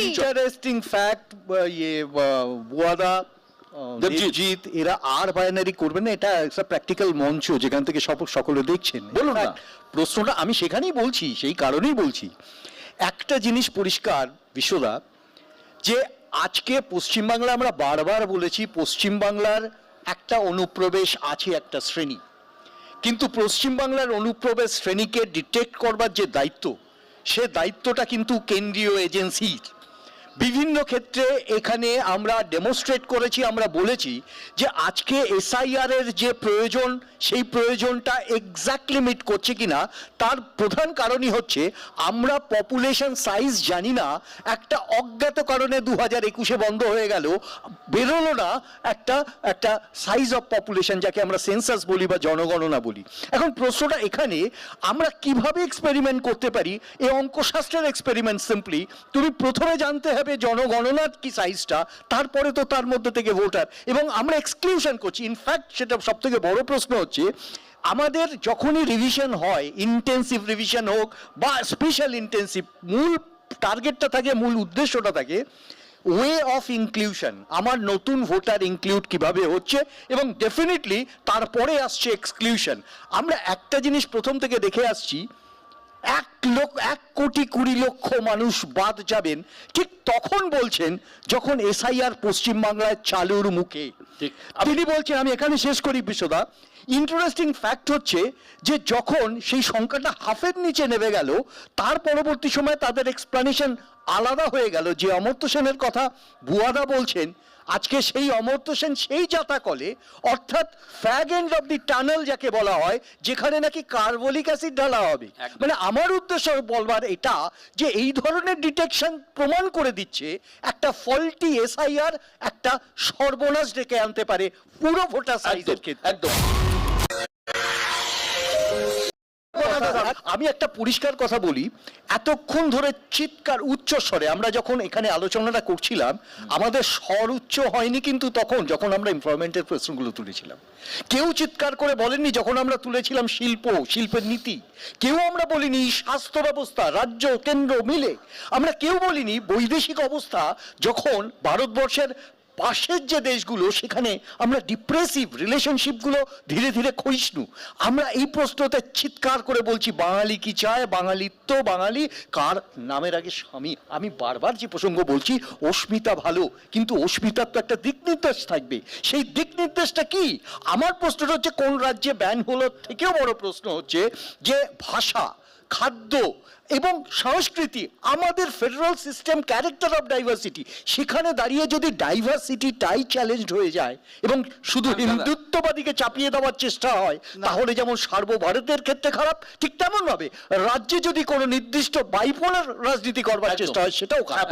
Interesting fact বুয়াদা Debjit এরা আর binary করবে না, এটা একটা প্র্যাকটিক্যাল মঞ্চ যেখান থেকে সকলে দেখছেন। বলুন না, প্রশ্নটা আমি সেখানেই বলছি, সেই কারণেই বলছি। একটা জিনিস পরিষ্কার বিশ্বদা, যে আজকে পশ্চিমবাংলা আমরা বারবার বলেছি পশ্চিমবাংলার একটা অনুপ্রবেশ আছে একটা শ্রেণী, কিন্তু পশ্চিমবাংলার অনুপ্রবেশ শ্রেণীকে ডিটেক্ট করবার যে দায়িত্ব, সে দায়িত্বটা কিন্তু কেন্দ্রীয় এজেন্সির। বিভিন্ন ক্ষেত্রে এখানে আমরা ডেমনস্ট্রেট করেছি, আমরা বলেছি যে আজকে এসআইআর এর যে প্রয়োজন, সেই প্রয়োজনটা এক্স্যাক্টলি মিট করছে কিনা তার প্রধান কারণই হচ্ছে আমরা পপুলেশন সাইজ জানি না। একটা অজ্ঞাত কারণে 2021-এ বন্ধ হয়ে গেল, বেরোলো না একটা সাইজ অফ পপুলেশন, যাকে আমরা সেন্সাস বলি বা জনগণনা বলি। এখন প্রশ্নটা এখানে, আমরা কিভাবে এক্সপেরিমেন্ট করতে পারি? এই অঙ্কশাস্ত্রের এক্সপেরিমেন্ট সিম্পলি, তুমি প্রথমে জানতে হবে জনগণনার কি সাইজটা, তারপরে তো তার মধ্যে থেকে ভোটার, এবং আমরা এক্সক্লুশন করছি। ইনফ্যাক্ট সেটা সব থেকে বড় প্রশ্ন হচ্ছে, আমাদের যখনই রিভিশন হয়, ইন্টেন্সিভ রিভিশন হোক বা স্পেশাল ইন্টেন্সিভ, মূল টার্গেটটা থাকে, মূল উদ্দেশ্যটা থাকে ওয়ে অফ ইনক্লুশন, আমার নতুন ভোটার ইনক্লুড কিভাবে হচ্ছে, এবং ডেফিনেটলি তারপরে আসছে এক্সক্লুশন। আমরা একটা জিনিস প্রথম থেকে দেখে আসছি, 1,20,00,000 মানুষ বাদ যাবেন ঠিক তখন বলছেন যখন এসআইআর পশ্চিমবাংলায় চালুর মুখে। তিনি বলছেন, আমি এখানে শেষ করি বিশ্বদা, ইন্টারেস্টিং ফ্যাক্ট হচ্ছে যে যখন সেই সংখ্যাটা হাফের নিচে নেমে গেল, তার পরবর্তী সময় তাদের এক্সপ্লানেশন আলাদা হয়ে গেল। যে অমর্ত্য সেনের কথা বুয়াদা বলছেন, আজকে সেই অমর্ত্য সেন সেই জাতাকলে, অর্থাৎ ফ্যাগ এন্ড অফ দি টানেল যাকে বলা হয়, যেখানে নাকি কার্বলিক অ্যাসিড ঢালা হবে। মানে আমার উদ্দেশ্য বলবার এটা যে এই ধরনের ডিটেকশন প্রমাণ করে দিচ্ছে একটা ফল্টি এসআইআর একটা সর্বনাশ ডেকে আনতে পারে পুরো ভোটার সাইজের ক্ষেত্রে। একদম। আমি একটা পরিষ্কার কথা বলি, এতক্ষণ ধরে চিৎকার উচ্চ স্বরে আমরা যখন এখানে আলোচনাটা করছিলাম, আমাদের স্বর উচ্চ হয়নি কিন্তু তখন যখন আমরা এনভায়রনমেন্টের প্রশ্নগুলো তুলেছিলাম। কেউ চিৎকার করে বলেননি যখন আমরা তুলেছিলাম শিল্পের নীতি। কেউ আমরা বলিনি স্বাস্থ্য ব্যবস্থা, রাজ্য কেন্দ্র মিলে। আমরা কেউ বলিনি বৈদেশিক অবস্থা, যখন ভারতবর্ষের পাশের যে দেশগুলো সেখানে আমরা ডিপ্রেসিভ রিলেশনশিপগুলো ধীরে ধীরে ক্ষয়িষ্ণু। আমরা এই প্রশ্নতে চিৎকার করে বলছি বাঙালি কি চায়, বাঙালিত্ব, বাঙালি কার নামের আগে স্বামী। আমি বারবার যে প্রসঙ্গ বলছি, অস্মিতা ভালো, কিন্তু অস্মিতার তো একটা দিক নির্দেশ থাকবে। সেই দিক নির্দেশটা কি? আমার প্রশ্নটা হচ্ছে কোন রাজ্যে ব্যান হলো, থেকেও বড় প্রশ্ন হচ্ছে যে ভাষা, খাদ্য এবং সংস্কৃতি, আমাদের federal system character of diversity, সেখানে দাঁড়িয়ে যদি ডাইভার্সিটিটাই চ্যালেঞ্জ হয়ে যায় এবং শুধু হিন্দুত্ববাদীকে চাপিয়ে দেওয়ার চেষ্টা হয়, তাহলে যেমন সার্বভারতের ক্ষেত্রে খারাপ, ঠিক তেমন ভাবে রাজ্যে যদি কোনো নির্দিষ্ট বাইপোলার রাজনীতি করবার চেষ্টা হয়, সেটাও খারাপ।